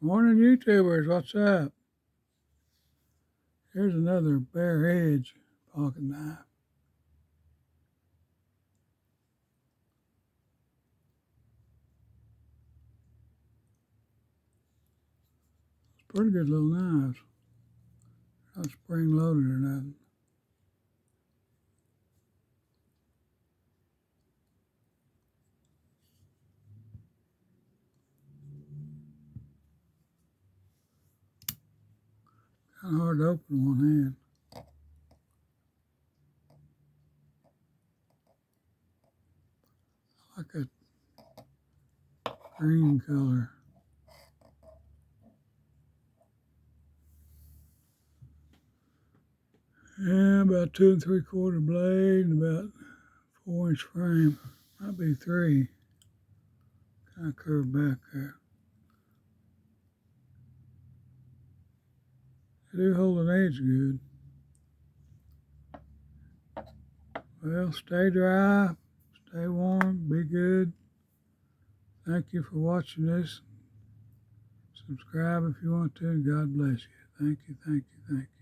Morning, YouTubers. What's up? Here's another bare edge pocket knife. It's pretty good little knives. Not spring loaded or nothing. Kind of hard to open in one hand. I like that green color. Yeah, about 2 3/4 blade and about 4-inch frame. Might be 3. Kind of curved back there. They do hold an edge good. Well, stay dry, stay warm, be good. Thank you for watching this. Subscribe if you want to, and God bless you. Thank you, thank you, thank you.